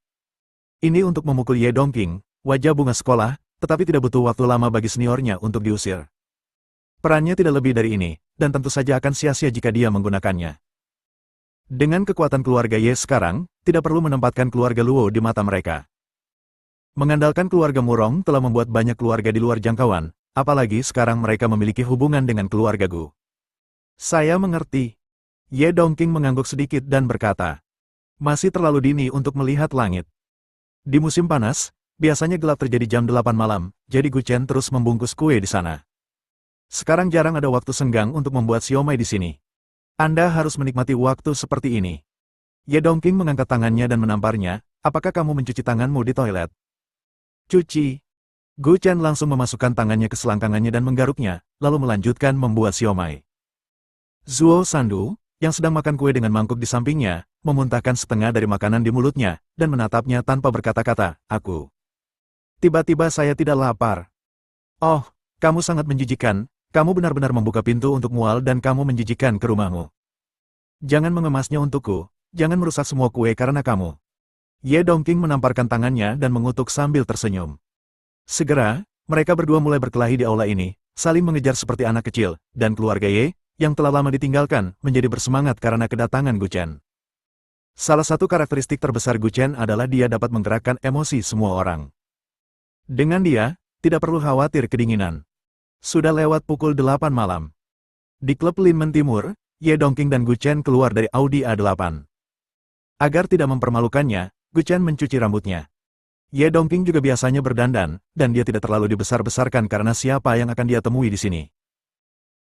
Ini untuk memukul Ye Dongqing, wajah bunga sekolah, tetapi tidak butuh waktu lama bagi seniornya untuk diusir. Perannya tidak lebih dari ini, dan tentu saja akan sia-sia jika dia menggunakannya. Dengan kekuatan keluarga Ye sekarang, tidak perlu menempatkan keluarga Luo di mata mereka. Mengandalkan keluarga Murong telah membuat banyak keluarga di luar jangkauan, apalagi sekarang mereka memiliki hubungan dengan keluarga Gu. Saya mengerti. Ye Dongqing mengangguk sedikit dan berkata, masih terlalu dini untuk melihat langit. Di musim panas, biasanya gelap terjadi jam 8 malam, jadi Gu Chen terus membungkus kue di sana. Sekarang jarang ada waktu senggang untuk membuat siomay di sini. Anda harus menikmati waktu seperti ini. Ye Dongqing mengangkat tangannya dan menamparnya, apakah kamu mencuci tanganmu di toilet? Cuci. Gu Chen langsung memasukkan tangannya ke selangkangannya dan menggaruknya, lalu melanjutkan membuat siomay. Zuo Sandu, yang sedang makan kue dengan mangkuk di sampingnya, memuntahkan setengah dari makanan di mulutnya, dan menatapnya tanpa berkata-kata, aku. Tiba-tiba saya tidak lapar. Oh, kamu sangat menjijikan, kamu benar-benar membuka pintu untuk mual dan kamu menjijikan ke rumahmu. Jangan mengemasnya untukku, jangan merusak semua kue karena kamu. Ye Dongqing menamparkan tangannya dan mengutuk sambil tersenyum. Segera, mereka berdua mulai berkelahi di aula ini, saling mengejar seperti anak kecil, dan keluarga Ye, yang telah lama ditinggalkan, menjadi bersemangat karena kedatangan Gu Chen. Salah satu karakteristik terbesar Gu Chen adalah dia dapat menggerakkan emosi semua orang. Dengan dia, tidak perlu khawatir kedinginan. Sudah lewat pukul 8 malam. Di klub Linmen Timur, Ye Dongqing dan Gu Chen keluar dari Audi A8. Agar tidak mempermalukannya, Gu Chen mencuci rambutnya. Ye Dongqing juga biasanya berdandan, dan dia tidak terlalu dibesar-besarkan karena siapa yang akan dia temui di sini.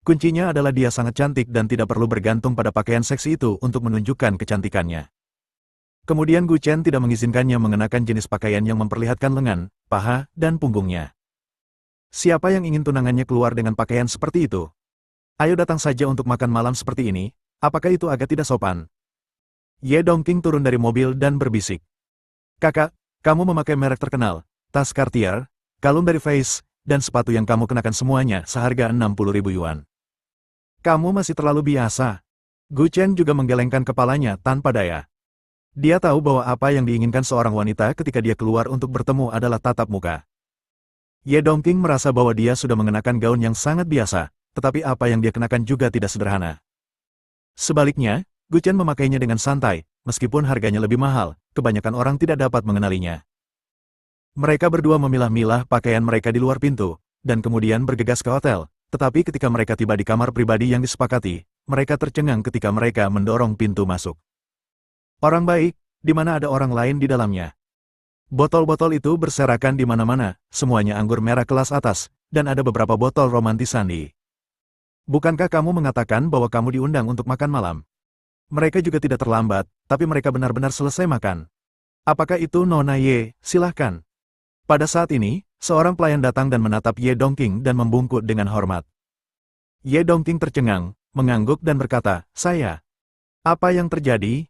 Kuncinya adalah dia sangat cantik dan tidak perlu bergantung pada pakaian seksi itu untuk menunjukkan kecantikannya. Kemudian Gu Chen tidak mengizinkannya mengenakan jenis pakaian yang memperlihatkan lengan, paha, dan punggungnya. Siapa yang ingin tunangannya keluar dengan pakaian seperti itu? Ayo datang saja untuk makan malam seperti ini, apakah itu agak tidak sopan? Ye Dongqing turun dari mobil dan berbisik. Kakak, kamu memakai merek terkenal, tas Cartier, kalung dari Face, dan sepatu yang kamu kenakan semuanya seharga 60.000 yuan. Kamu masih terlalu biasa. Gu Chen juga menggelengkan kepalanya tanpa daya. Dia tahu bahwa apa yang diinginkan seorang wanita ketika dia keluar untuk bertemu adalah tatap muka. Ye Dongqing merasa bahwa dia sudah mengenakan gaun yang sangat biasa, tetapi apa yang dia kenakan juga tidak sederhana. Sebaliknya, Gu Chen memakainya dengan santai, meskipun harganya lebih mahal, kebanyakan orang tidak dapat mengenalinya. Mereka berdua memilah-milah pakaian mereka di luar pintu, dan kemudian bergegas ke hotel, tetapi ketika mereka tiba di kamar pribadi yang disepakati, mereka tercengang ketika mereka mendorong pintu masuk. Orang baik, di mana ada orang lain di dalamnya. Botol-botol itu berserakan di mana-mana, semuanya anggur merah kelas atas, dan ada beberapa botol romantis sandi. Bukankah kamu mengatakan bahwa kamu diundang untuk makan malam? Mereka juga tidak terlambat, tapi mereka benar-benar selesai makan. Apakah itu Nona Ye? Silahkan. Pada saat ini, seorang pelayan datang dan menatap Ye Dongqing dan membungkuk dengan hormat. Ye Dongqing tercengang, mengangguk dan berkata, "Saya. Apa yang terjadi?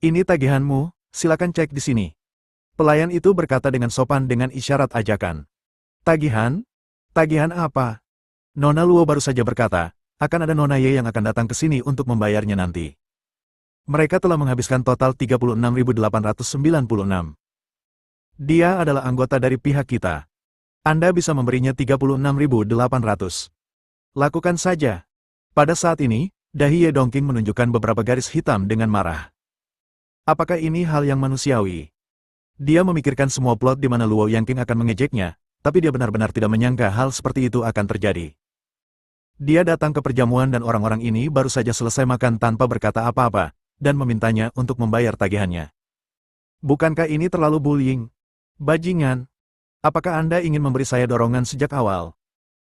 Ini tagihanmu, silakan cek di sini." Pelayan itu berkata dengan sopan dengan isyarat ajakan. "Tagihan? Tagihan apa?" Nona Luo baru saja berkata, akan ada Nona Ye yang akan datang ke sini untuk membayarnya nanti. Mereka telah menghabiskan total 36.896. Dia adalah anggota dari pihak kita. Anda bisa memberinya 36.800. Lakukan saja. Pada saat ini, dahi Ye Dongqing menunjukkan beberapa garis hitam dengan marah. Apakah ini hal yang manusiawi? Dia memikirkan semua plot di mana Luo Yangqing akan mengejeknya, tapi dia benar-benar tidak menyangka hal seperti itu akan terjadi. Dia datang ke perjamuan dan orang-orang ini baru saja selesai makan tanpa berkata apa-apa, dan memintanya untuk membayar tagihannya. Bukankah ini terlalu bullying? Bajingan. Apakah Anda ingin memberi saya dorongan sejak awal?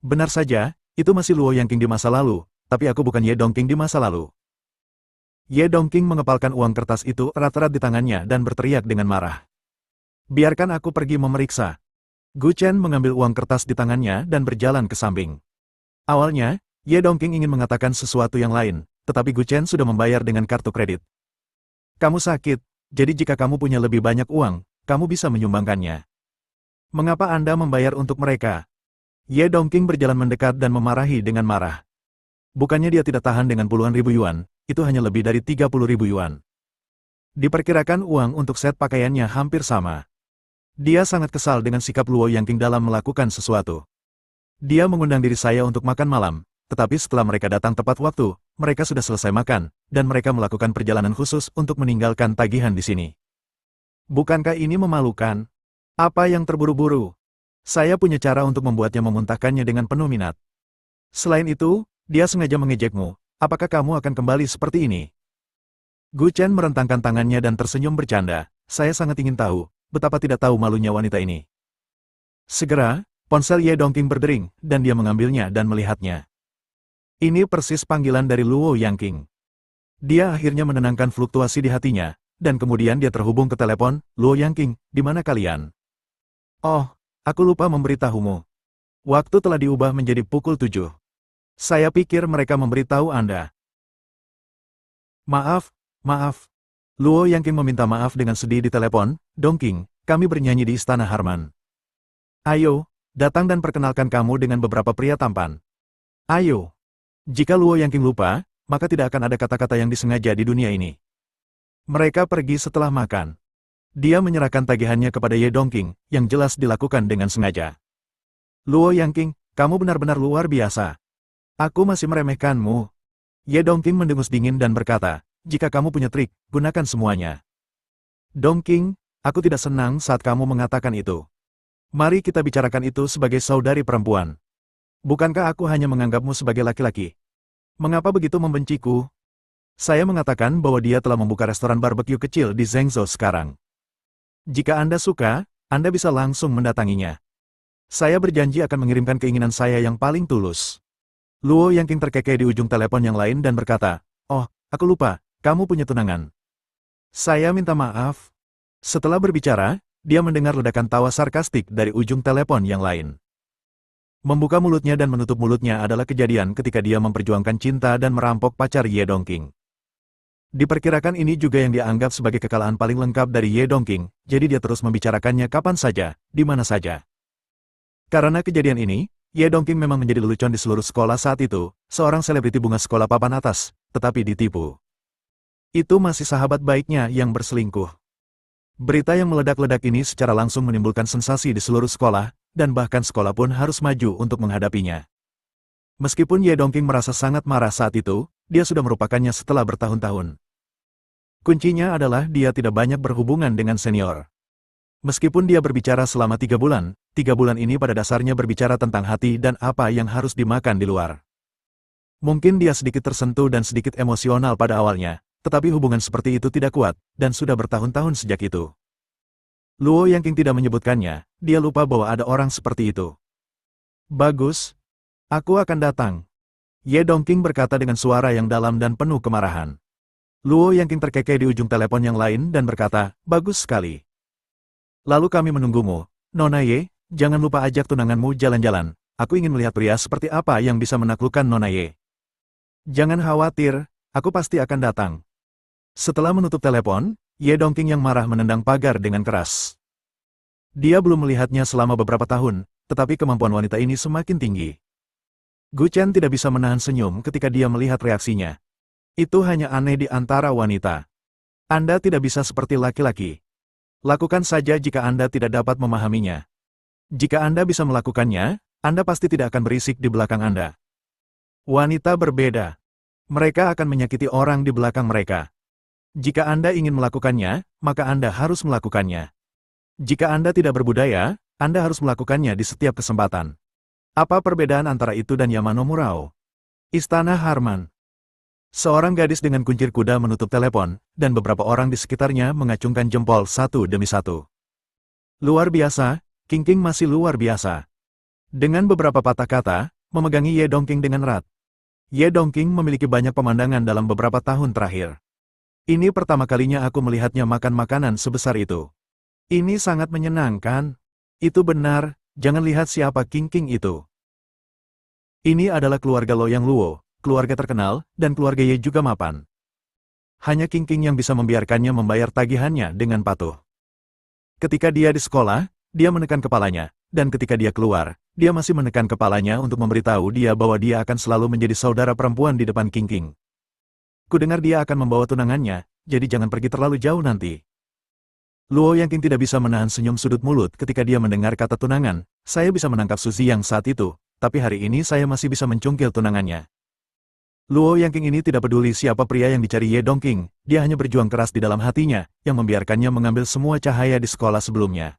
Benar saja, itu masih Luo Yangqing di masa lalu, tapi aku bukan Ye Dongqing di masa lalu. Ye Dongqing mengepalkan uang kertas itu erat-erat di tangannya dan berteriak dengan marah. Biarkan aku pergi memeriksa. Gu Chen mengambil uang kertas di tangannya dan berjalan ke samping. Awalnya, Ye Dongqing ingin mengatakan sesuatu yang lain, tetapi Gu Chen sudah membayar dengan kartu kredit. Kamu sakit, jadi jika kamu punya lebih banyak uang, kamu bisa menyumbangkannya. Mengapa Anda membayar untuk mereka? Ye Dongqing berjalan mendekat dan memarahi dengan marah. Bukannya dia tidak tahan dengan puluhan ribu yuan, itu hanya lebih dari 30.000 yuan. Diperkirakan uang untuk set pakaiannya hampir sama. Dia sangat kesal dengan sikap Luo Yangqing dalam melakukan sesuatu. Dia mengundang diri saya untuk makan malam, tetapi setelah mereka datang tepat waktu, mereka sudah selesai makan, dan mereka melakukan perjalanan khusus untuk meninggalkan tagihan di sini. Bukankah ini memalukan? Apa yang terburu-buru? Saya punya cara untuk membuatnya memuntahkannya dengan penuh minat. Selain itu, dia sengaja mengejekmu. Apakah kamu akan kembali seperti ini? Gu Chen merentangkan tangannya dan tersenyum bercanda. Saya sangat ingin tahu, betapa tidak tahu malunya wanita ini. Segera, ponsel Ye Dongqing berdering, dan dia mengambilnya dan melihatnya. Ini persis panggilan dari Luo Yangqing. Dia akhirnya menenangkan fluktuasi di hatinya, dan kemudian dia terhubung ke telepon. Luo Yangqing, di mana kalian? Oh, aku lupa memberitahumu. Waktu telah diubah menjadi pukul 7. Saya pikir mereka memberitahu Anda. Maaf. Luo Yangqing meminta maaf dengan sedih di telepon. Dongqing, kami bernyanyi di Istana Harman. Ayo, datang dan perkenalkan kamu dengan beberapa pria tampan. Ayo. Jika Luo Yangqing lupa, maka tidak akan ada kata-kata yang disengaja di dunia ini. Mereka pergi setelah makan. Dia menyerahkan tagihannya kepada Ye Dongqing, yang jelas dilakukan dengan sengaja. Luo Yangqing, kamu benar-benar luar biasa. Aku masih meremehkanmu. Ye Dongqing mendengus dingin dan berkata, jika kamu punya trik, gunakan semuanya. Dongqing, aku tidak senang saat kamu mengatakan itu. Mari kita bicarakan itu sebagai saudari perempuan. Bukankah aku hanya menganggapmu sebagai laki-laki? Mengapa begitu membenciku? Saya mengatakan bahwa dia telah membuka restoran barbecue kecil di Zhengzhou sekarang. Jika Anda suka, Anda bisa langsung mendatanginya. Saya berjanji akan mengirimkan keinginan saya yang paling tulus. Luo Yangqing terkekeh di ujung telepon yang lain dan berkata, oh, aku lupa. Kamu punya tunangan. Saya minta maaf. Setelah berbicara, dia mendengar ledakan tawa sarkastik dari ujung telepon yang lain. Membuka mulutnya dan menutup mulutnya adalah kejadian ketika dia memperjuangkan cinta dan merampok pacar Ye Dongqing. Diperkirakan ini juga yang dianggap sebagai kekalahan paling lengkap dari Ye Dongqing, jadi dia terus membicarakannya kapan saja, di mana saja. Karena kejadian ini, Ye Dongqing memang menjadi lelucon di seluruh sekolah saat itu, seorang selebriti bunga sekolah papan atas, tetapi ditipu. Itu masih sahabat baiknya yang berselingkuh. Berita yang meledak-ledak ini secara langsung menimbulkan sensasi di seluruh sekolah, dan bahkan sekolah pun harus maju untuk menghadapinya. Meskipun Ye Dongqing merasa sangat marah saat itu, dia sudah merupakannya setelah bertahun-tahun. Kuncinya adalah dia tidak banyak berhubungan dengan senior. Meskipun dia berbicara selama 3 bulan ini pada dasarnya berbicara tentang hati dan apa yang harus dimakan di luar. Mungkin dia sedikit tersentuh dan sedikit emosional pada awalnya, tetapi hubungan seperti itu tidak kuat, dan sudah bertahun-tahun sejak itu. Luo Yangqing tidak menyebutkannya, dia lupa bahwa ada orang seperti itu. Bagus. Aku akan datang. Ye Dongqing berkata dengan suara yang dalam dan penuh kemarahan. Luo Yangqing terkekeh di ujung telepon yang lain dan berkata, bagus sekali. Lalu kami menunggumu. Nona Ye, jangan lupa ajak tunanganmu jalan-jalan. Aku ingin melihat pria seperti apa yang bisa menaklukkan Nona Ye. Jangan khawatir, aku pasti akan datang. Setelah menutup telepon, Ye Dongqing yang marah menendang pagar dengan keras. Dia belum melihatnya selama beberapa tahun, tetapi kemampuan wanita ini semakin tinggi. Gu Chen tidak bisa menahan senyum ketika dia melihat reaksinya. Itu hanya aneh di antara wanita. Anda tidak bisa seperti laki-laki. Lakukan saja jika Anda tidak dapat memahaminya. Jika Anda bisa melakukannya, Anda pasti tidak akan berisik di belakang Anda. Wanita berbeda. Mereka akan menyakiti orang di belakang mereka. Jika Anda ingin melakukannya, maka Anda harus melakukannya. Jika Anda tidak berbudaya, Anda harus melakukannya di setiap kesempatan. Apa perbedaan antara itu dan Yamano Murao? Istana Harman. Seorang gadis dengan kuncir kuda menutup telepon, dan beberapa orang di sekitarnya mengacungkan jempol satu demi satu. Luar biasa, Qingqing masih luar biasa. Dengan beberapa patah kata, memegangi Ye Dongqing dengan erat. Ye Dongqing memiliki banyak pemandangan dalam beberapa tahun terakhir. Ini pertama kalinya aku melihatnya makan makanan sebesar itu. Ini sangat menyenangkan. Itu benar, jangan lihat siapa Qingqing itu. Ini adalah keluarga Loyang Luo, keluarga terkenal, dan keluarga Ye juga mapan. Hanya Qingqing yang bisa membiarkannya membayar tagihannya dengan patuh. Ketika dia di sekolah, dia menekan kepalanya, dan ketika dia keluar, dia masih menekan kepalanya untuk memberitahu dia bahwa dia akan selalu menjadi saudara perempuan di depan Qingqing. Kudengar dia akan membawa tunangannya, jadi jangan pergi terlalu jauh nanti. Luo Yangqing tidak bisa menahan senyum sudut mulut ketika dia mendengar kata tunangan. Saya bisa menangkap Suzy yang saat itu, tapi hari ini saya masih bisa mencungkil tunangannya. Luo Yangqing ini tidak peduli siapa pria yang dicari Ye Dongqing, dia hanya berjuang keras di dalam hatinya, yang membiarkannya mengambil semua cahaya di sekolah sebelumnya.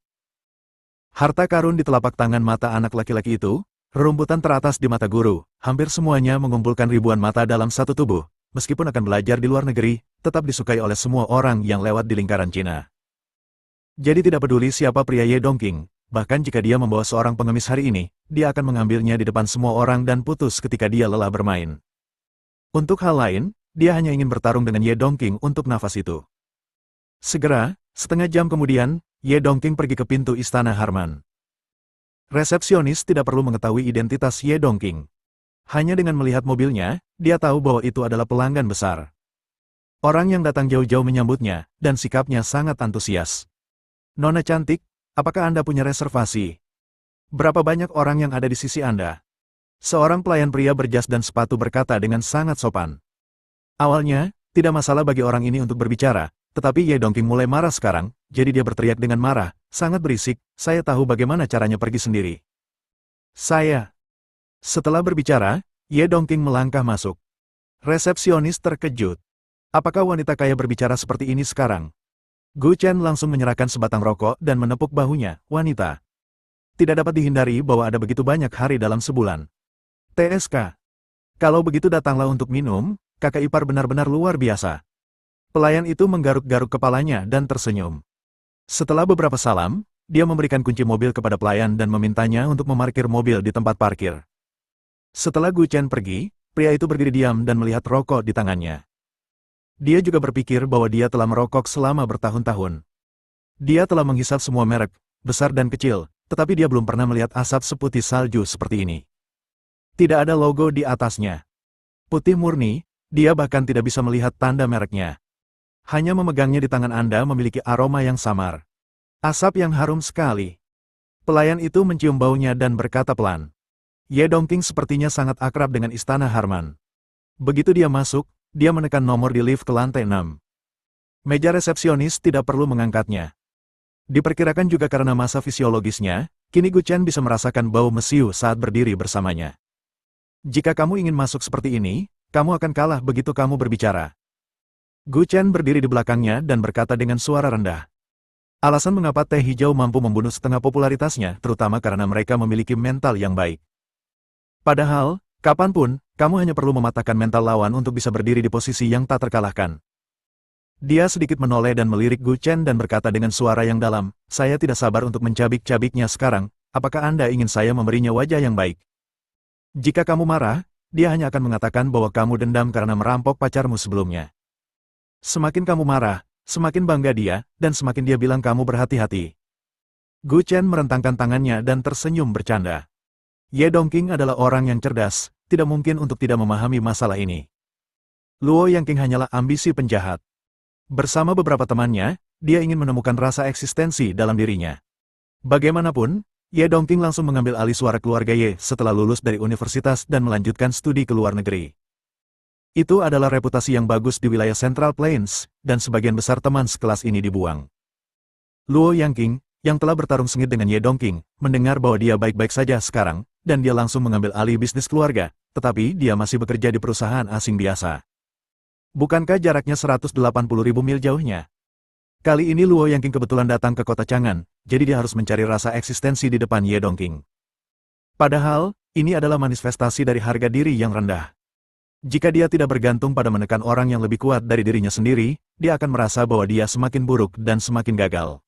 Harta karun di telapak tangan mata anak laki-laki itu, rerumputan teratas di mata guru, hampir semuanya mengumpulkan ribuan mata dalam satu tubuh, meskipun akan belajar di luar negeri, tetap disukai oleh semua orang yang lewat di lingkaran Cina. Jadi tidak peduli siapa pria Ye Dongqing, bahkan jika dia membawa seorang pengemis hari ini, dia akan mengambilnya di depan semua orang dan putus ketika dia lelah bermain. Untuk hal lain, dia hanya ingin bertarung dengan Ye Dongqing untuk nafas itu. Segera, setengah jam kemudian, Ye Dongqing pergi ke pintu Istana Harman. Resepsionis tidak perlu mengetahui identitas Ye Dongqing. Hanya dengan melihat mobilnya, dia tahu bahwa itu adalah pelanggan besar. Orang yang datang jauh-jauh menyambutnya, dan sikapnya sangat antusias. Nona cantik, apakah Anda punya reservasi? Berapa banyak orang yang ada di sisi Anda? Seorang pelayan pria berjas dan sepatu berkata dengan sangat sopan. Awalnya, tidak masalah bagi orang ini untuk berbicara, tetapi Ye Dongqing mulai marah sekarang, jadi dia berteriak dengan marah, sangat berisik, saya tahu bagaimana caranya pergi sendiri. Saya. Setelah berbicara, Ye Dongqing melangkah masuk. Resepsionis terkejut. Apakah wanita kaya berbicara seperti ini sekarang? Gu Chen langsung menyerahkan sebatang rokok dan menepuk bahunya, wanita. Tidak dapat dihindari bahwa ada begitu banyak hari dalam sebulan. TSK. Kalau begitu datanglah untuk minum, kakak ipar benar-benar luar biasa. Pelayan itu menggaruk-garuk kepalanya dan tersenyum. Setelah beberapa salam, dia memberikan kunci mobil kepada pelayan dan memintanya untuk memarkir mobil di tempat parkir. Setelah Gu Chen pergi, pria itu berdiri diam dan melihat rokok di tangannya. Dia juga berpikir bahwa dia telah merokok selama bertahun-tahun. Dia telah menghisap semua merek, besar dan kecil, tetapi dia belum pernah melihat asap seputih salju seperti ini. Tidak ada logo di atasnya. Putih murni, dia bahkan tidak bisa melihat tanda mereknya. Hanya memegangnya di tangan Anda memiliki aroma yang samar. Asap yang harum sekali. Pelayan itu mencium baunya dan berkata pelan. Ye Dongqing sepertinya sangat akrab dengan Istana Harman. Begitu dia masuk, dia menekan nomor di lift ke lantai 6. Meja resepsionis tidak perlu mengangkatnya. Diperkirakan juga karena masa fisiologisnya, kini Gu Chen bisa merasakan bau mesiu saat berdiri bersamanya. Jika kamu ingin masuk seperti ini, kamu akan kalah begitu kamu berbicara. Gu Chen berdiri di belakangnya dan berkata dengan suara rendah. Alasan mengapa teh hijau mampu membunuh setengah popularitasnya terutama karena mereka memiliki mental yang baik. Padahal, kapanpun, kamu hanya perlu mematahkan mental lawan untuk bisa berdiri di posisi yang tak terkalahkan. Dia sedikit menoleh dan melirik Gu Chen dan berkata dengan suara yang dalam, saya tidak sabar untuk mencabik-cabiknya sekarang, apakah Anda ingin saya memberinya wajah yang baik? Jika kamu marah, dia hanya akan mengatakan bahwa kamu dendam karena merampok pacarmu sebelumnya. Semakin kamu marah, semakin bangga dia, dan semakin dia bilang kamu berhati-hati. Gu Chen merentangkan tangannya dan tersenyum bercanda. Ye Dongqing adalah orang yang cerdas, tidak mungkin untuk tidak memahami masalah ini. Luo Yangqing hanyalah ambisi penjahat. Bersama beberapa temannya, dia ingin menemukan rasa eksistensi dalam dirinya. Bagaimanapun, Ye Dongqing langsung mengambil alih suara keluarga Ye setelah lulus dari universitas dan melanjutkan studi ke luar negeri. Itu adalah reputasi yang bagus di wilayah Central Plains, dan sebagian besar teman sekelas ini dibuang. Luo Yangqing, yang telah bertarung sengit dengan Ye Dongqing, mendengar bahwa dia baik-baik saja sekarang, dan dia langsung mengambil alih bisnis keluarga, tetapi dia masih bekerja di perusahaan asing biasa. Bukankah jaraknya 180.000 mil jauhnya? Kali ini Luo Yangqing kebetulan datang ke kota Chang'an, jadi dia harus mencari rasa eksistensi di depan Ye Dongqing. Padahal, ini adalah manifestasi dari harga diri yang rendah. Jika dia tidak bergantung pada menekan orang yang lebih kuat dari dirinya sendiri, dia akan merasa bahwa dia semakin buruk dan semakin gagal.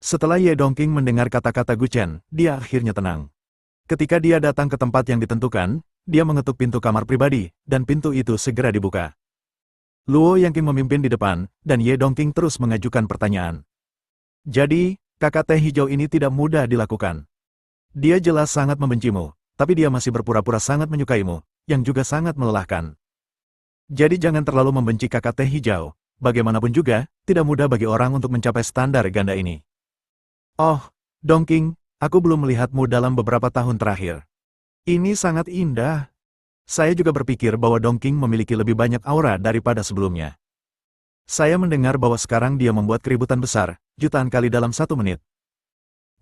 Setelah Ye Dongqing mendengar kata-kata Gu Chen, dia akhirnya tenang. Ketika dia datang ke tempat yang ditentukan, dia mengetuk pintu kamar pribadi, dan pintu itu segera dibuka. Luo Yangqing memimpin di depan, dan Ye Dongqing terus mengajukan pertanyaan. Jadi, kakak teh hijau ini tidak mudah dilakukan. Dia jelas sangat membencimu, tapi dia masih berpura-pura sangat menyukaimu, yang juga sangat melelahkan. Jadi jangan terlalu membenci kakak teh hijau, bagaimanapun juga, tidak mudah bagi orang untuk mencapai standar ganda ini. Oh, Dongqing, aku belum melihatmu dalam beberapa tahun terakhir. Ini sangat indah. Saya juga berpikir bahwa Dongqing memiliki lebih banyak aura daripada sebelumnya. Saya mendengar bahwa sekarang dia membuat keributan besar, jutaan kali dalam 1 menit.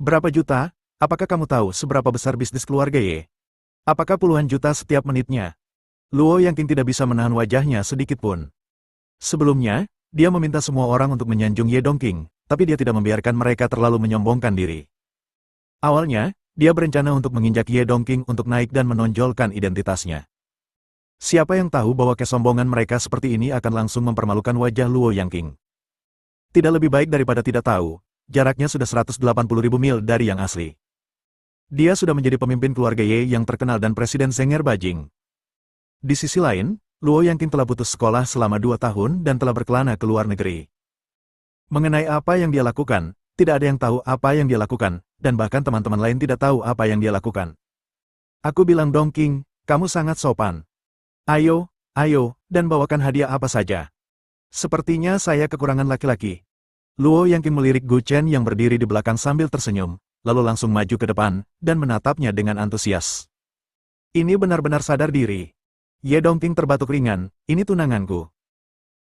Berapa juta? Apakah kamu tahu seberapa besar bisnis keluarga Ye? Apakah puluhan juta setiap menitnya? Luo Yangqing tidak bisa menahan wajahnya sedikit pun. Sebelumnya, dia meminta semua orang untuk menyanjung Ye Dongqing, tapi dia tidak membiarkan mereka terlalu menyombongkan diri. Awalnya, dia berencana untuk menginjak Ye Dongqing untuk naik dan menonjolkan identitasnya. Siapa yang tahu bahwa kesombongan mereka seperti ini akan langsung mempermalukan wajah Luo Yangqing. Tidak lebih baik daripada tidak tahu, jaraknya sudah 180.000 mil dari yang asli. Dia sudah menjadi pemimpin keluarga Ye yang terkenal dan Presiden Zeng'er Bajing. Di sisi lain, Luo Yangqing telah putus sekolah selama 2 tahun dan telah berkelana ke luar negeri. Mengenai apa yang dia lakukan, tidak ada yang tahu apa yang dia lakukan, dan bahkan teman-teman lain tidak tahu apa yang dia lakukan. Aku bilang Dongqing, kamu sangat sopan. Ayo, dan bawakan hadiah apa saja. Sepertinya saya kekurangan laki-laki. Luo Yangqing melirik Gu Chen yang berdiri di belakang sambil tersenyum, lalu langsung maju ke depan, dan menatapnya dengan antusias. Ini benar-benar sadar diri. Ye Dongqing terbatuk ringan, ini tunanganku.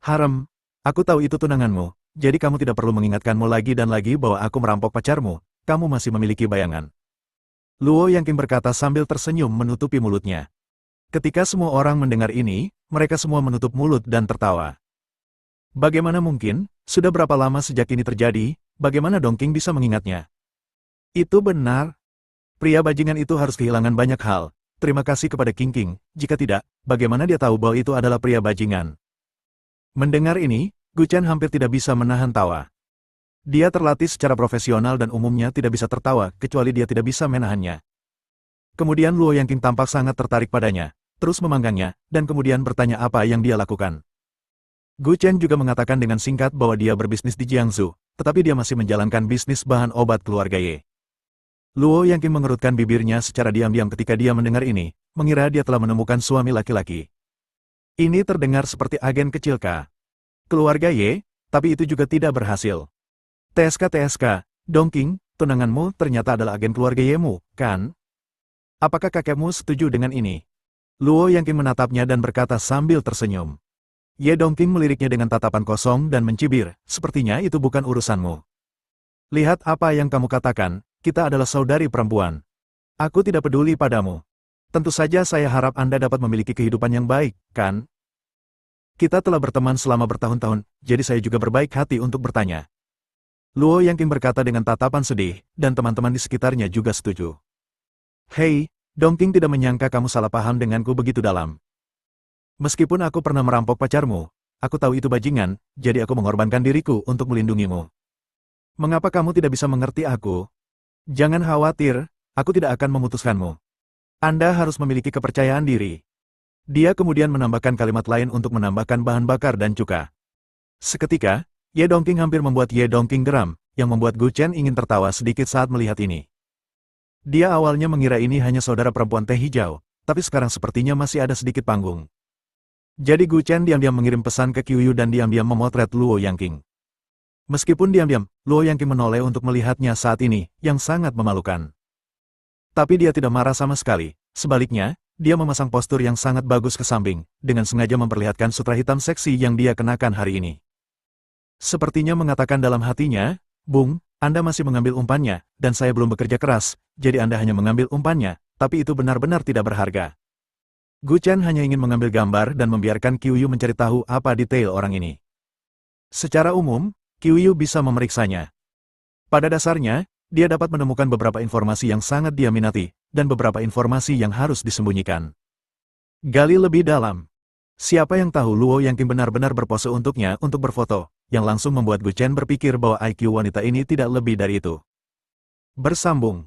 Harem, aku tahu itu tunanganmu, jadi kamu tidak perlu mengingatkanmu lagi dan lagi bahwa aku merampok pacarmu, kamu masih memiliki bayangan. Luo Yangqing berkata sambil tersenyum menutupi mulutnya. Ketika semua orang mendengar ini, mereka semua menutup mulut dan tertawa. Bagaimana mungkin, sudah berapa lama sejak ini terjadi, bagaimana Dongqing bisa mengingatnya? Itu benar. Pria bajingan itu harus kehilangan banyak hal. Terima kasih kepada King, jika tidak, bagaimana dia tahu bahwa itu adalah pria bajingan? Mendengar ini, Gu Chen hampir tidak bisa menahan tawa. Dia terlatih secara profesional dan umumnya tidak bisa tertawa, kecuali dia tidak bisa menahannya. Kemudian Luo Yangqing tampak sangat tertarik padanya, terus memanggangnya, dan kemudian bertanya apa yang dia lakukan. Gu Chen juga mengatakan dengan singkat bahwa dia berbisnis di Jiangsu, tetapi dia masih menjalankan bisnis bahan obat keluarga Ye. Luo Yangqing mengerutkan bibirnya secara diam-diam ketika dia mendengar ini, mengira dia telah menemukan suami laki-laki. Ini terdengar seperti agen kecil K. Keluarga Ye, tapi itu juga tidak berhasil. TSK, Dongqing, tunanganmu ternyata adalah agen keluarga Yemu, kan? Apakah kakekmu setuju dengan ini? Luo Yangqing menatapnya dan berkata sambil tersenyum. Ye Dongqing meliriknya dengan tatapan kosong dan mencibir, sepertinya itu bukan urusanmu. Lihat apa yang kamu katakan, kita adalah saudari perempuan. Aku tidak peduli padamu. Tentu saja saya harap Anda dapat memiliki kehidupan yang baik, kan? Kita telah berteman selama bertahun-tahun, jadi saya juga berbaik hati untuk bertanya. Luo Yangqing berkata dengan tatapan sedih, dan teman-teman di sekitarnya juga setuju. Hei, Dongqing tidak menyangka kamu salah paham denganku begitu dalam. Meskipun aku pernah merampok pacarmu, aku tahu itu bajingan, jadi aku mengorbankan diriku untuk melindungimu. Mengapa kamu tidak bisa mengerti aku? Jangan khawatir, aku tidak akan memutuskanmu. Anda harus memiliki kepercayaan diri. Dia kemudian menambahkan kalimat lain untuk menambahkan bahan bakar dan cuka. Seketika, Ye Dongqing hampir membuat Ye Dongqing geram, yang membuat Gu Chen ingin tertawa sedikit saat melihat ini. Dia awalnya mengira ini hanya saudara perempuan teh hijau, tapi sekarang sepertinya masih ada sedikit panggung. Jadi Gu Chen diam-diam mengirim pesan ke Qiuyu dan diam-diam memotret Luo Yangqing. Meskipun diam-diam, Luo Yangqing menoleh untuk melihatnya saat ini, yang sangat memalukan. Tapi dia tidak marah sama sekali, sebaliknya, dia memasang postur yang sangat bagus ke samping, dengan sengaja memperlihatkan sutra hitam seksi yang dia kenakan hari ini. Sepertinya mengatakan dalam hatinya, Bung, Anda masih mengambil umpannya, dan saya belum bekerja keras, jadi Anda hanya mengambil umpannya, tapi itu benar-benar tidak berharga. Gu Chen hanya ingin mengambil gambar dan membiarkan Qiuyu mencari tahu apa detail orang ini. Secara umum, Qiuyu bisa memeriksanya. Pada dasarnya, dia dapat menemukan beberapa informasi yang sangat dia minati, dan beberapa informasi yang harus disembunyikan. Gali lebih dalam. Siapa yang tahu Luo Yangqing benar-benar berpose untuknya untuk berfoto, yang langsung membuat Gu Chen berpikir bahwa IQ wanita ini tidak lebih dari itu. Bersambung.